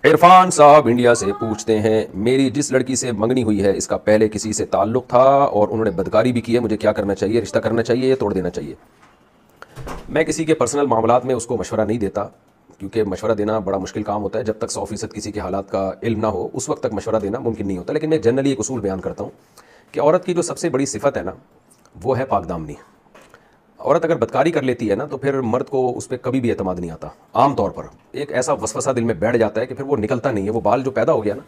عرفان صاحب انڈیا سے پوچھتے ہیں، میری جس لڑکی سے منگنی ہوئی ہے اس کا پہلے کسی سے تعلق تھا اور انہوں نے بدکاری بھی کی ہے، مجھے کیا کرنا چاہیے؟ رشتہ کرنا چاہیے یا توڑ دینا چاہیے؟ میں کسی کے پرسنل معاملات میں اس کو مشورہ نہیں دیتا، کیونکہ مشورہ دینا بڑا مشکل کام ہوتا ہے. جب تک 100% کسی کے حالات کا علم نہ ہو اس وقت تک مشورہ دینا ممکن نہیں ہوتا. لیکن میں جنرلی ایک اصول بیان کرتا ہوں کہ عورت کی جو سب سے بڑی صفت ہے نا وہ ہے پاک دامنی. عورت اگر بدکاری کر لیتی ہے نا تو پھر مرد کو اس پہ کبھی بھی اعتماد نہیں آتا. عام طور پر ایک ایسا وسوسہ دل میں بیٹھ جاتا ہے کہ پھر وہ نکلتا نہیں ہے. وہ بال جو پیدا ہو گیا نا،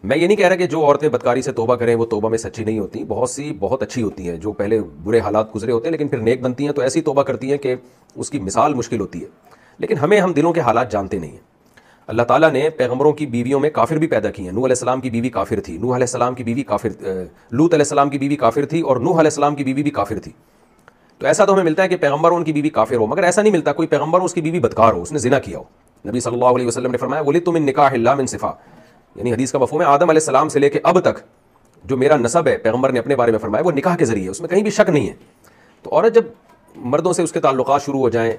میں یہ نہیں کہہ رہا کہ جو عورتیں بدکاری سے توبہ کریں وہ توبہ میں سچی نہیں ہوتی. بہت سی بہت اچھی ہوتی ہیں جو پہلے برے حالات گزرے ہوتے ہیں لیکن پھر نیک بنتی ہیں تو ایسی توبہ کرتی ہیں کہ اس کی مثال مشکل ہوتی ہے. لیکن ہم دلوں کے حالات جانتے نہیں ہیں. اللہ تعالیٰ نے پیغمبروں کی بیویوں میں کافر بھی پیدا کی ہیں. نوح علیہ السلام کی بیوی کافر تھی، نوح علیہ السلام کی بیوی کافر، لوط علیہ السلام کی بیوی کافر تھی اور نوح علیہ السلام کی بیوی بھی کافر تھی. تو ایسا تو ہمیں ملتا ہے کہ پیغمبر ان کی بیوی کافر ہو، مگر ایسا نہیں ملتا کوئی پیغمبر اس کی بیوی بدکار ہو، اس نے زنا کیا ہو. نبی صلی اللہ علیہ وسلم نے فرمایا ولدت من نکاح لا من صفا، یعنی حدیث کا مفہوم ہے آدم علیہ السلام سے لے کے اب تک جو میرا نسب ہے، پیغمبر نے اپنے بارے میں فرمایا وہ نکاح کے ذریعے، اس میں کہیں بھی شک نہیں ہے. تو عورت جب مردوں سے اس کے تعلقات شروع ہو جائیں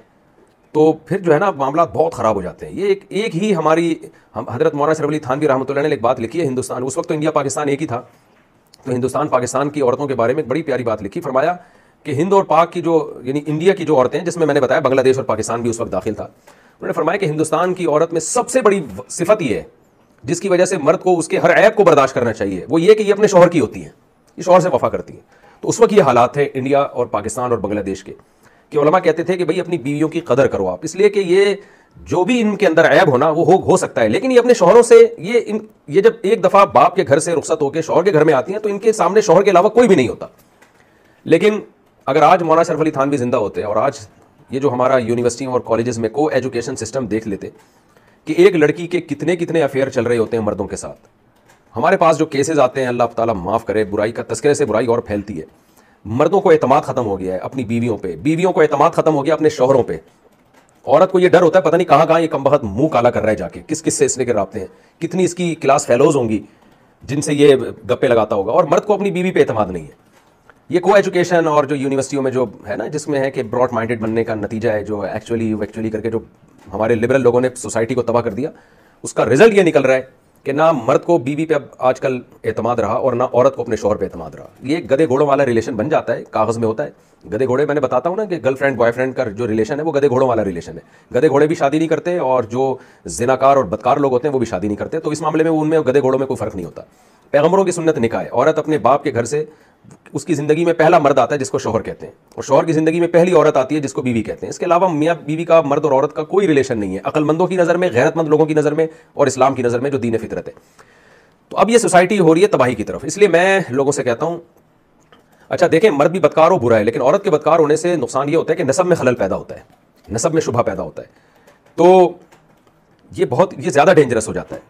تو پھر جو ہے نا معاملات بہت خراب ہو جاتے ہیں. یہ ایک ہی ہماری حضرت مولانا اشرف علی تھانوی رحمۃ اللہ نے ایک بات لکھی ہے ہندوستان، اس وقت تو انڈیا پاکستان ایک ہی تھا، تو ہندوستان پاکستان کی عورتوں کے بارے میں ایک بڑی پیاری بات لکھی. فرمایا کہ ہند اور پاک کی جو یعنی انڈیا کی جو عورتیں ہیں، جس میں نے بتایا بنگلہ دیش اور پاکستان بھی اس وقت داخل تھا، انہوں نے فرمایا کہ ہندوستان کی عورت میں سب سے بڑی صفت یہ ہے جس کی وجہ سے مرد کو اس کے ہر عیب کو برداشت کرنا چاہیے، وہ یہ کہ یہ اپنے شوہر کی ہوتی ہیں، یہ شوہر سے وفا کرتی ہیں. تو اس وقت یہ حالات تھے انڈیا اور پاکستان اور بنگلہ دیش کے کہ علماء کہتے تھے کہ بھئی اپنی بیویوں کی قدر کرو آپ، اس لیے کہ یہ جو بھی ان کے اندر عیب ہونا وہ ہو سکتا ہے، لیکن یہ اپنے شوہروں سے یہ جب ایک دفعہ باپ کے گھر سے رخصت ہو کے شوہر کے گھر میں آتی ہیں تو ان کے سامنے شوہر کے علاوہ کوئی بھی نہیں ہوتا. لیکن اگر آج مولانا اشرف علی تھانوی زندہ ہوتے اور آج یہ جو ہمارا یونیورسٹیوں اور کالجز میں کو ایجوکیشن سسٹم دیکھ لیتے کہ ایک لڑکی کے کتنے افیئر چل رہے ہوتے ہیں مردوں کے ساتھ. ہمارے پاس جو کیسز آتے ہیں، اللہ تعالیٰ معاف کرے، برائی کا تذکرے سے برائی اور پھیلتی ہے. مردوں کو اعتماد ختم ہو گیا ہے اپنی بیویوں پہ، بیویوں کو اعتماد ختم ہو گیا اپنے شوہروں پہ. عورت کو یہ ڈر ہوتا ہے پتہ نہیں کہاں یہ کم بخت منہ کالا کر رہا ہے جا کے، کس سے اس نے کے رابطے ہیں، کتنی اس کی کلاس فیلوز ہوں گی جن سے یہ گپے لگاتا ہوگا. اور مرد کو اپنی بیوی پہ اعتماد نہیں ہے. یہ کو ایجوکیشن اور جو یونیورسٹیوں میں جو ہے نا جس میں ہے کہ براڈ مائنڈڈ بننے کا نتیجہ ہے، جو ایکچولی کر کے جو ہمارے لبرل لوگوں نے سوسائٹی کو تباہ کر دیا، اس کا رزلٹ یہ نکل رہا ہے کہ نہ مرد کو بیوی پہ اب آج کل اعتماد رہا اور نہ عورت کو اپنے شوہر پہ اعتماد رہا. یہ گدے گھوڑوں والا ریلیشن بن جاتا ہے، کاغذ میں ہوتا ہے. گدے گھوڑے میں نے بتاتا ہوں نا کہ گرل فرینڈ بوائے فرینڈ کا جو ریلیشن ہے وہ گدے گھوڑوں والا ریلیشن ہے. گدے گھوڑے بھی شادی نہیں کرتے اور جو زناکار اور بدکار لوگ ہوتے ہیں وہ بھی شادی نہیں کرتے. تو اس معاملے میں ان میں گدے گھوڑوں میں کوئی فرق نہیں ہوتا. پیغمبروں کی سنت نکاح ہے، عورت اپنے باپ کے گھر سے اس کی زندگی میں پہلا مرد آتا ہے جس کو شوہر کہتے ہیں، اور شوہر کی زندگی میں پہلی عورت آتی ہے جس کو بیوی کہتے ہیں. اس کے علاوہ میاں بیوی کا، مرد اور عورت کا کوئی ریلیشن نہیں ہے عقل مندوں کی نظر میں، غیرت مند لوگوں کی نظر میں اور اسلام کی نظر میں جو دین فطرت ہے. تو اب یہ سوسائٹی ہو رہی ہے تباہی کی طرف. اس لیے میں لوگوں سے کہتا ہوں اچھا دیکھیں مرد بھی بدکار ہو برا ہے، لیکن عورت کے بدکار ہونے سے نقصان یہ ہوتا ہے کہ نسب میں خلل پیدا ہوتا ہے، نسب میں شبہ پیدا ہوتا ہے. تو یہ زیادہ ڈینجرس ہو جاتا ہے.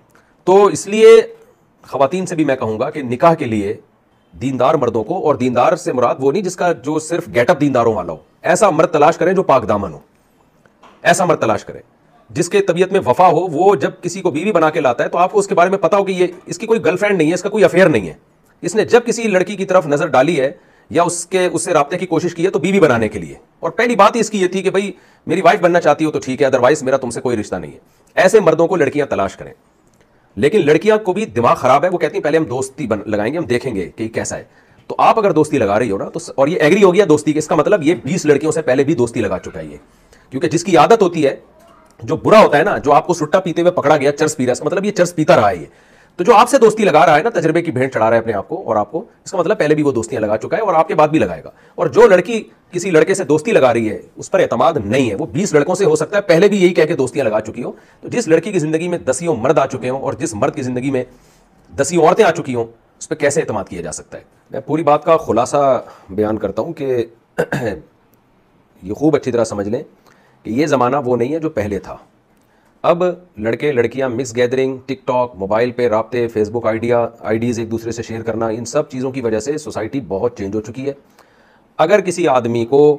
تو اس لیے خواتین سے بھی میں کہوں گا کہ نکاح کے لیے دیندار مردوں کو، اور دیندار سے مراد وہ نہیں جس کا جو صرف گیٹ اپ دینداروں والا ہو، ایسا مرد تلاش کریں جو پاک دامن ہو. ایسا مرد تلاش کریں جس کے طبیعت میں وفا ہو. وہ جب کسی کو بیوی بنا کے لاتا ہے تو آپ کو اس کے بارے میں پتا ہو کہ یہ اس کی کوئی گرل فرینڈ نہیں ہے، اس کا کوئی افیئر نہیں ہے. اس نے جب کسی لڑکی کی طرف نظر ڈالی ہے یا اس سے رابطے کی کوشش کی ہے تو بیوی بنانے کے لیے، اور پہلی بات ہی اس کی یہ تھی کہ بھائی میری وائف بننا چاہتی ہو تو ٹھیک ہے، ادروائز میرا تم سے کوئی رشتہ نہیں ہے. ایسے مردوں کو لڑکیاں تلاش کریں. لیکن لڑکیاں کو بھی دماغ خراب ہے، وہ کہتی ہیں پہلے ہم دوستی لگائیں گے، ہم دیکھیں گے کہ کیسا ہے. تو آپ اگر دوستی لگا رہی ہو نا تو اور یہ ایگری ہو گیا دوستی کے، اس کا مطلب یہ 20 لڑکیوں سے پہلے بھی دوستی لگا چکا ہے یہ. کیونکہ جس کی عادت ہوتی ہے، جو برا ہوتا ہے نا، جو آپ کو سٹا پیتے ہوئے پکڑا گیا چرس پی رہا ہے، اس کا مطلب یہ چرس پیتا رہا ہے یہ. تو جو آپ سے دوستی لگا رہا ہے نا، تجربے کی بھینٹ چڑھا رہا ہے اپنے آپ کو اور آپ کو، اس کا مطلب پہلے بھی وہ دوستیاں لگا چکا ہے اور آپ کے بعد بھی لگائے گا. اور جو لڑکی کسی لڑکے سے دوستی لگا رہی ہے اس پر اعتماد نہیں ہے. وہ 20 لڑکوں سے ہو سکتا ہے پہلے بھی یہی کہہ کے دوستیاں لگا چکی ہو. تو جس لڑکی کی زندگی میں 10 مرد آ چکے ہوں اور جس مرد کی زندگی میں 10 عورتیں آ چکی ہوں، اس پہ کیسے اعتماد کیا جا سکتا ہے؟ میں پوری بات کا خلاصہ بیان کرتا ہوں کہ یہ خوب اچھی طرح سمجھ لیں کہ یہ زمانہ وہ نہیں ہے جو پہلے تھا. اب لڑکے لڑکیاں مکس گیدرنگ، ٹک ٹاک، موبائل پہ رابطے، فیس بک آئی ڈیز ایک دوسرے سے شیئر کرنا، ان سب چیزوں کی وجہ سے سوسائٹی بہت چینج ہو چکی ہے. اگر کسی آدمی کو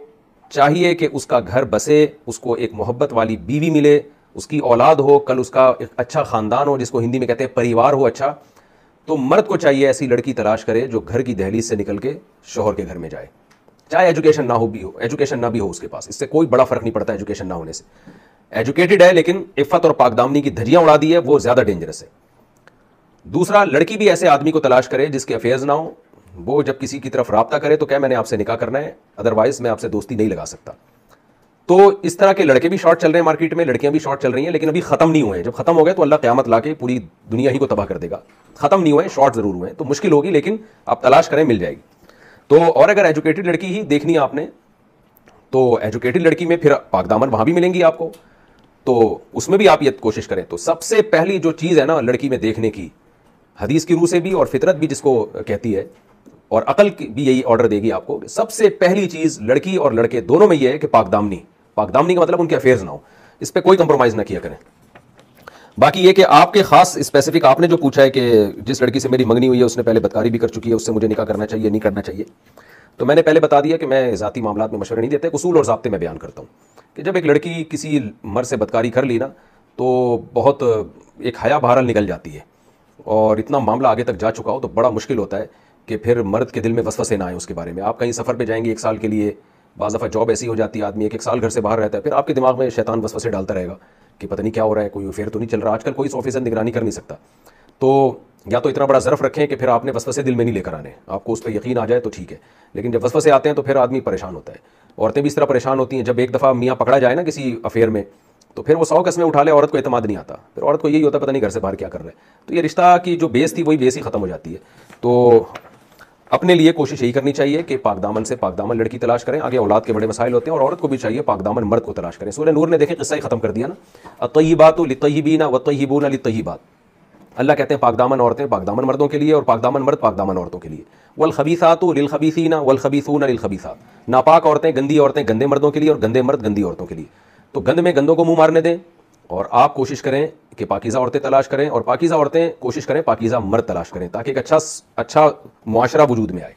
چاہیے کہ اس کا گھر بسے، اس کو ایک محبت والی بیوی ملے، اس کی اولاد ہو، کل اس کا ایک اچھا خاندان ہو جس کو ہندی میں کہتے ہیں پریوار ہو اچھا، تو مرد کو چاہیے ایسی لڑکی تلاش کرے جو گھر کی دہلیز سے نکل کے شوہر کے گھر میں جائے. چاہے ایجوکیشن نہ بھی ہو اس کے پاس، اس سے کوئی بڑا فرق نہیں پڑتا ایجوکیشن نہ ہونے سے. ایجوکیٹڈ ہے لیکن عفت اور پاکدامنی کی دھجیاں اڑا دی ہے، وہ زیادہ ڈینجرس ہے۔ دوسرا، لڑکی بھی ایسے آدمی کو تلاش کرے جس کے افیئرز نہ ہوں، وہ جب کسی کی طرف رابطہ کرے تو کہ میں نے آپ سے نکاح کرنا ہے، ادروائز میں آپ سے دوستی نہیں لگا سکتا۔ تو اس طرح کے لڑکے بھی شارٹ چل رہے ہیں مارکیٹ میں، لڑکیاں بھی شارٹ چل رہی ہیں، لیکن ابھی ختم نہیں ہوئے ہیں۔ جب ختم ہو گئے تو اللہ قیامت لا کے پوری دنیا ہی کو تباہ کر دے گا۔ ختم نہیں ہوئے ہیں، شارٹ ضرور ہوئے ہیں، تو مشکل ہوگی، لیکن آپ تلاش کریں، مل جائے گی۔ تو اور اگر ایجوکیٹڈ لڑکی ہی دیکھنی ہے آپ نے، تو ایجوکیٹڈ لڑکی میں پھر پاک دامن وہاں بھی ملیں گی آپ کو، تو اس میں بھی آپ یہ کوشش کریں۔ تو سب سے پہلی جو چیز ہے نا لڑکی میں دیکھنے کی، حدیث کی روح سے بھی اور فطرت بھی جس کو کہتی ہے، اور عقل بھی یہی آرڈر دے گی آپ کو، سب سے پہلی چیز لڑکی اور لڑکے دونوں میں یہ ہے کہ پاک دامنی کا مطلب ان کے افیئرز نہ ہو، اس پہ کوئی کمپرومائز نہ کیا کریں۔ باقی یہ کہ آپ کے خاص اسپیسیفک آپ نے جو پوچھا ہے کہ جس لڑکی سے میری منگنی ہوئی ہے اس نے پہلے بدکاری بھی کر چکی ہے، اس سے مجھے نکاح کرنا چاہیے نہیں کرنا چاہیے، تو میں نے پہلے بتا دیا کہ میں ذاتی معاملات میں مشورے نہیں دیتے، اصول اور ضابطے میں بیان کرتا ہوں کہ جب ایک لڑکی کسی مرد سے بدکاری کر لی نا تو بہت ایک حیا بہرحال نکل جاتی ہے، اور اتنا معاملہ آگے تک جا چکا ہو تو بڑا مشکل ہوتا ہے کہ پھر مرد کے دل میں وسوسے نہ آئیں اس کے بارے میں۔ آپ کہیں سفر پہ جائیں گے 1 سال کے لیے، بعض دفعہ جاب ایسی ہو جاتی ہے آدمی 1 سال گھر سے باہر رہتا ہے، پھر آپ کے دماغ میں شیطان وسوسے ڈالتا رہے گا کہ پتہ نہیں کیا ہو رہا ہے، کوئی افیئر تو نہیں چل رہا۔ آج کل کوئی 100% نگرانی کر نہیں سکتا، تو یا تو اتنا بڑا ظرف رکھیں کہ پھر آپ نے وسوسے دل میں نہیں لے کر آنے، آپ کو اس پہ یقین آ جائے تو ٹھیک ہے، لیکن جب وسوسے آتے ہیں تو پھر آدمی پریشان ہوتا ہے۔ عورتیں بھی اس طرح پریشان ہوتی ہیں، جب ایک دفعہ میاں پکڑا جائے نا کسی افیئر میں تو پھر وہ 100 قسمیں اٹھا لے، عورت کو اعتماد نہیں آتا، پھر عورت کو یہی ہوتا ہے پتہ نہیں گھر سے باہر کیا کر رہے ہیں، تو یہ رشتہ کی جو بیس تھی وہی بیس ہی ختم ہو جاتی ہے۔ تو اپنے لیے کوشش یہی کرنی چاہیے کہ پاک دامن سے پاک دامن لڑکی تلاش کریں، آگے اولاد کے بڑے مسائل ہوتے ہیں، اور عورت کو بھی چاہیے پاک دامن مرد کو تلاش کریں۔ سورہ نور نے دیکھیں قصہ ہی ختم کر دیا نا، الطیبات للطیبین والطیبون للطیبات، اللہ کہتے ہیں پاک دامن عورتیں پاک دامن مردوں کے لیے، اور پاک دامن مرد پاک دامن عورتوں کے لیے، والخبیثات للخبیثین والخبیثون للخبیثات، ناپاک عورتیں گندی عورتیں گندے مردوں کے لیے اور گندے مرد گندی عورتوں کے لیے، تو گند میں گندوں کو منہ مارنے دیں، اور آپ کوشش کریں کہ پاکیزہ عورتیں تلاش کریں، اور پاکیزہ عورتیں کوشش کریں پاکیزہ مرد تلاش کریں، تاکہ ایک اچھا معاشرہ وجود میں آئے۔